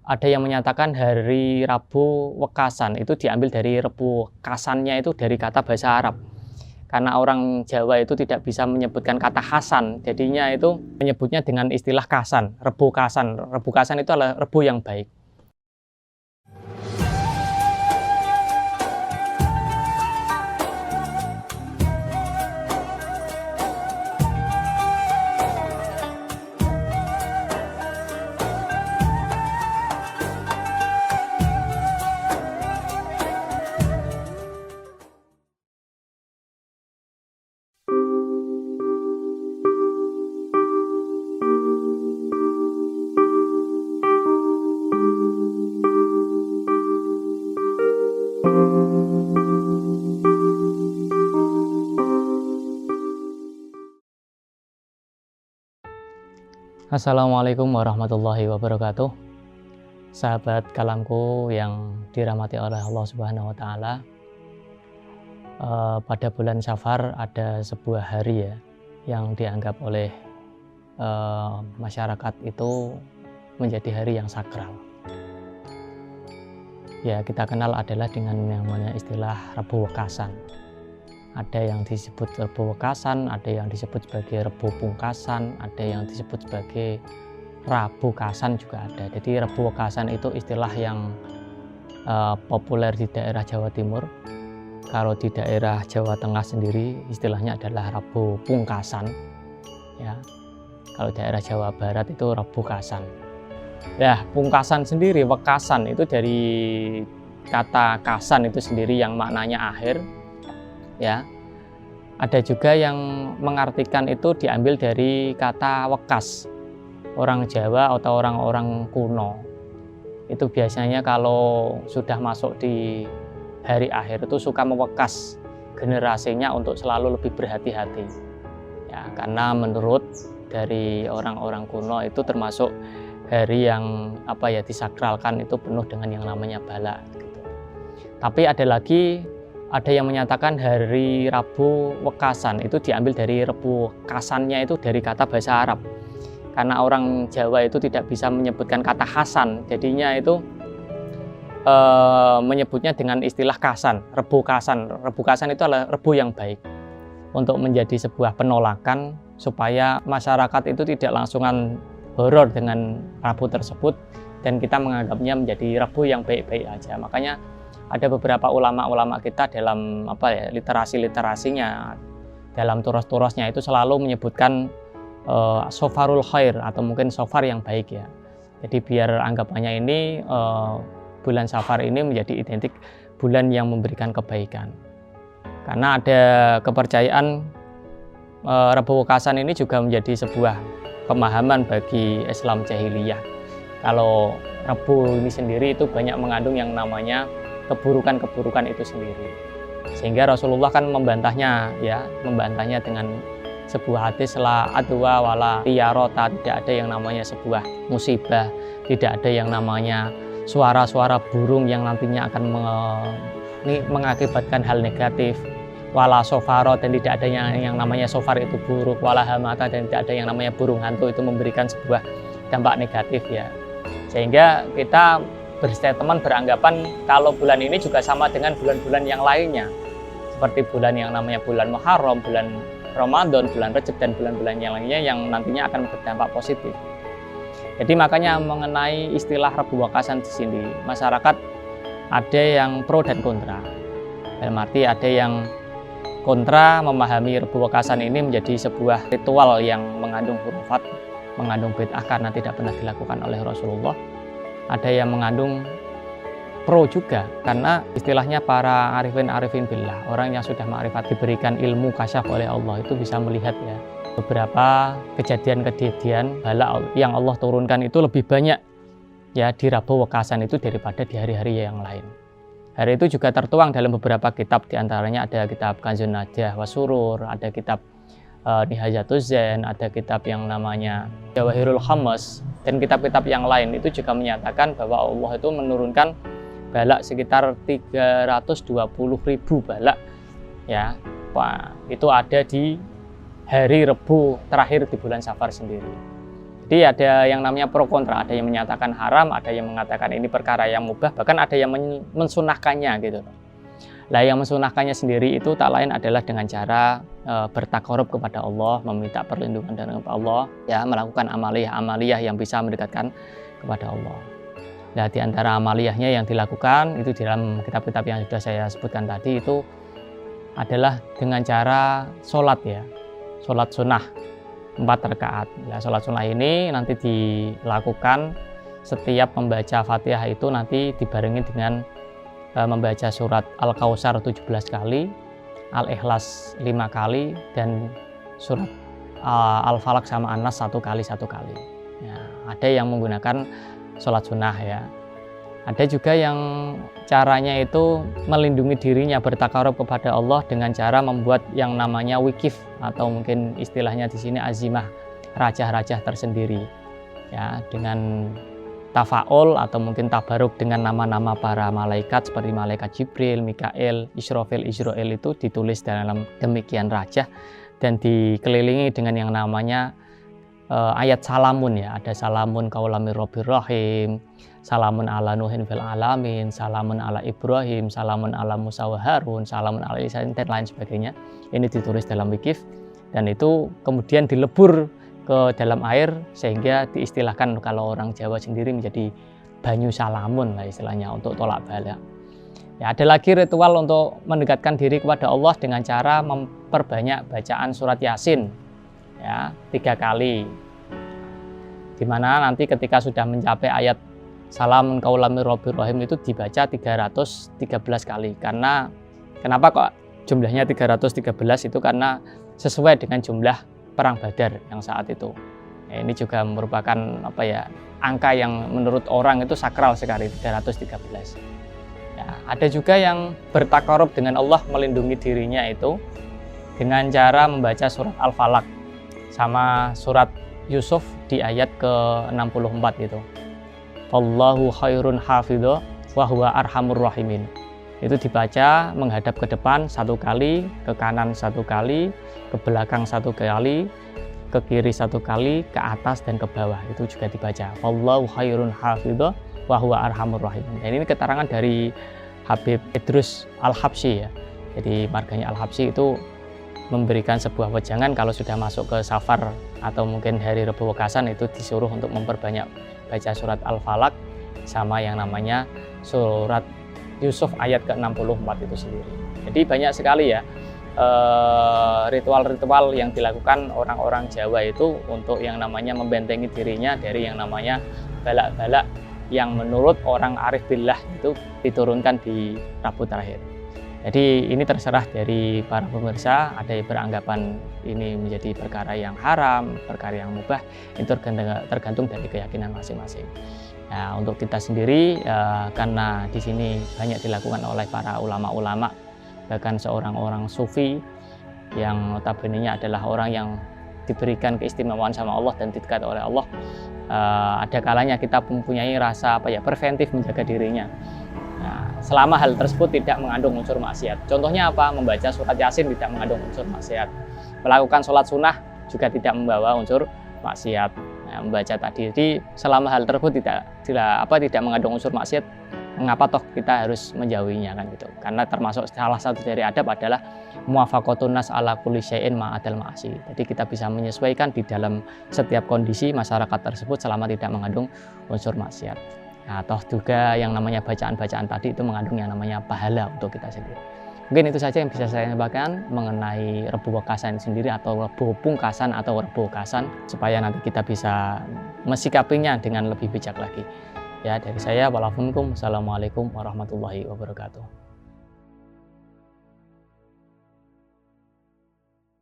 Ada yang menyatakan hari Rabu Wekasan itu diambil dari Rebu Kasannya itu dari kata bahasa Arab. Karena orang Jawa itu tidak bisa menyebutkan kata Hasan, jadinya itu menyebutnya dengan istilah Kasan, Rebu Kasan. Rebu Kasan itu adalah rebu yang baik. Assalamualaikum warahmatullahi wabarakatuh. Sahabat kalamku yang dirahmati oleh Allah Subhanahu wa Ta'ala, pada bulan Safar ada sebuah hari yang dianggap oleh masyarakat itu menjadi hari yang sakral. Ya, kita kenal adalah dengan yang namanya istilah Rebu Wekasan. Ada yang disebut Rebu Wekasan, ada yang disebut sebagai Rebu Pungkasan, ada yang disebut sebagai Rabu Kasan juga ada. Jadi Rebu Wekasan itu istilah yang populer di daerah Jawa Timur. Kalau di daerah Jawa Tengah sendiri istilahnya adalah Rabu Pungkasan. Ya. Kalau daerah Jawa Barat itu Rebu Kasan. Ya, Pungkasan sendiri, Wekasan itu dari kata kasan itu sendiri yang maknanya akhir. Ya, ada juga yang mengartikan itu diambil dari kata wekas. Orang Jawa atau orang-orang kuno itu biasanya kalau sudah masuk di hari akhir itu suka mewekas generasinya untuk selalu lebih berhati-hati. Ya, karena menurut dari orang-orang kuno itu termasuk hari yang disakralkan, itu penuh dengan yang namanya bala. Gitu. Tapi ada yang menyatakan hari Rabu Wekasan itu diambil dari Rebu Kasannya itu dari kata bahasa Arab. Karena orang Jawa itu tidak bisa menyebutkan kata Hasan, jadinya itu menyebutnya dengan istilah Kasan, Rebu Kasan. Rebu Kasan itu adalah rebu yang baik, untuk menjadi sebuah penolakan supaya masyarakat itu tidak langsungan horor dengan Rabu tersebut dan kita menganggapnya menjadi rebu yang baik-baik aja. Makanya ada beberapa ulama-ulama kita dalam literasi-literasinya, dalam turos-turosnya itu selalu menyebutkan sofarul khair atau mungkin sofar yang baik ya. Jadi biar anggapannya ini bulan Safar ini menjadi identik bulan yang memberikan kebaikan. Karena ada kepercayaan Rebu Wekasan ini juga menjadi sebuah pemahaman bagi Islam jahiliyah. Kalau Rebu ini sendiri itu banyak mengandung yang namanya keburukan-keburukan itu sendiri, sehingga Rasulullah kan membantahnya dengan sebuah hadis, la adwa wala tiyarota, tidak ada yang namanya sebuah musibah, tidak ada yang namanya suara-suara burung yang nantinya akan mengakibatkan hal negatif, wala sofaro, dan tidak ada yang namanya sofar itu buruk, wala hamata, dan tidak ada yang namanya burung hantu itu memberikan sebuah dampak negatif ya. Sehingga kita berstatement beranggapan kalau bulan ini juga sama dengan bulan-bulan yang lainnya, seperti bulan yang namanya bulan Muharram, bulan Ramadan, bulan Rajab, dan bulan-bulan yang lainnya yang nantinya akan berdampak positif. Jadi makanya mengenai istilah Rebu Wekasan di sini, masyarakat ada yang pro dan kontra. Dalam arti ada yang kontra memahami Rebu Wekasan ini menjadi sebuah ritual yang mengandung hurufat, mengandung bid'ah karena tidak pernah dilakukan oleh Rasulullah. Ada yang mengandung pro juga, karena istilahnya para arifin billah, orang yang sudah ma'rifat, diberikan ilmu kasyaf oleh Allah, itu bisa melihat ya beberapa kejadian-kejadian bala yang Allah turunkan itu lebih banyak ya di Rebu Wekasan itu daripada di hari-hari yang lain. Hari itu juga tertuang dalam beberapa kitab, diantaranya ada kitab Kanzun Najah Wasurur, ada kitab Nihayatuz Zain, ada kitab yang namanya Jawahirul Khamas, dan kitab-kitab yang lain itu juga menyatakan bahwa Allah itu menurunkan balak sekitar 320.000 balak ya. Wah, itu ada di hari Rebu terakhir di bulan Safar sendiri. Jadi ada yang namanya pro kontra, ada yang menyatakan haram, ada yang mengatakan ini perkara yang mubah, bahkan ada yang mensunahkannya gitu. Nah, yang mensunahkannya sendiri itu tak lain adalah dengan cara bertakarub kepada Allah, meminta perlindungan dari Allah, ya, melakukan amaliyah yang bisa mendekatkan kepada Allah. Nah, di antara amaliyahnya yang dilakukan itu dalam kitab-kitab yang sudah saya sebutkan tadi itu adalah dengan cara sholat, ya, sholat sunnah 4 rakaat. Nah, sholat sunnah ini nanti dilakukan setiap membaca Fatihah itu nanti dibarengi dengan membaca surat Al-Kautsar 17 kali, Al-Ikhlas 5 kali, dan surat Al-Falaq sama An-Nas 1 kali. Ya, ada yang menggunakan sholat sunnah, ya. Ada juga yang caranya itu melindungi dirinya, bertakarub kepada Allah dengan cara membuat yang namanya wikif, atau mungkin istilahnya di sini azimah, rajah-rajah tersendiri, ya, dengan tafaul atau mungkin tabaruk dengan nama-nama para malaikat seperti malaikat Jibril, Mikail, Israfil, Israel itu ditulis dalam demikian rajah dan dikelilingi dengan yang namanya ayat salamun, ya. Ada salamun kaulamir Rabbir Rahim, salamun ala Nuhin fil alamin, salamun ala Ibrahim, salamun ala Musa wa Harun, salamun ala Isa, dan lain sebagainya. Ini ditulis dalam wikif dan itu kemudian dilebur ke dalam air sehingga diistilahkan kalau orang Jawa sendiri menjadi banyu salamun lah istilahnya untuk tolak bala. Ya, ada lagi ritual untuk mendekatkan diri kepada Allah dengan cara memperbanyak bacaan surat Yasin, ya, 3 kali. Dimana nanti ketika sudah mencapai ayat Salamun kaulamir Rabbir Rahim itu dibaca 313 kali. Karena kenapa kok jumlahnya 313 itu karena sesuai dengan jumlah perang Badar yang saat itu. Ya, ini juga merupakan angka yang menurut orang itu sakral sekali, 313. Ya, ada juga yang bertakarub dengan Allah, melindungi dirinya itu dengan cara membaca surat Al-Falaq sama surat Yusuf di ayat ke-64 itu. Wallahu khairun hafidho wa huwa arhamur rahimin. Itu dibaca menghadap ke depan 1 kali, ke kanan 1 kali, ke belakang 1 kali, ke kiri 1 kali, ke atas dan ke bawah itu juga dibaca. Wallahu khairun hafidho wa huwa arhamur rahimin. Dan ini keterangan dari Habib Idrus Al-Habsyi, ya. Jadi marganya Al-Habsyi itu memberikan sebuah wejangan kalau sudah masuk ke Safar atau mungkin hari Rebu Wekasan itu disuruh untuk memperbanyak baca surat Al-Falaq sama yang namanya surat Yusuf ayat ke-64 itu sendiri. Jadi banyak sekali, ya, ritual-ritual yang dilakukan orang-orang Jawa itu untuk yang namanya membentengi dirinya dari yang namanya balak-balak yang menurut orang arif billah itu diturunkan di Rabu terakhir. Jadi ini terserah dari para pemirsa, ada yang beranggapan ini menjadi perkara yang haram, perkara yang mubah, itu tergantung dari keyakinan masing-masing. Nah, untuk kita sendiri, karena di sini banyak dilakukan oleh para ulama-ulama, bahkan seorang orang sufi yang notabene-nya adalah orang yang diberikan keistimewaan sama Allah dan dekat oleh Allah, ada kalanya kita mempunyai rasa preventif menjaga dirinya. Nah, selama hal tersebut tidak mengandung unsur maksiat. Contohnya apa? Membaca surat Yasin tidak mengandung unsur maksiat. Melakukan sholat sunnah juga tidak membawa unsur maksiat. Nah, membaca tadi, jadi selama hal tersebut tidak mengandung unsur maksiat, mengapa toh kita harus menjauhinya, kan gitu? Karena termasuk salah satu dari adab adalah muwafaqatun nas ala kulli syai'in ma'adal ma'asi. Jadi kita bisa menyesuaikan di dalam setiap kondisi masyarakat tersebut selama tidak mengandung unsur maksiat. Nah, toh juga yang namanya bacaan-bacaan tadi itu mengandung yang namanya pahala untuk kita sendiri. Mungkin itu saja yang bisa saya sampaikan mengenai Rebu Wekasan sendiri atau Rebu Pungkasan atau Rebu Wekasan, supaya nanti kita bisa mensikapinya dengan lebih bijak lagi. Ya, dari saya, walaupun assalamualaikum warahmatullahi wabarakatuh.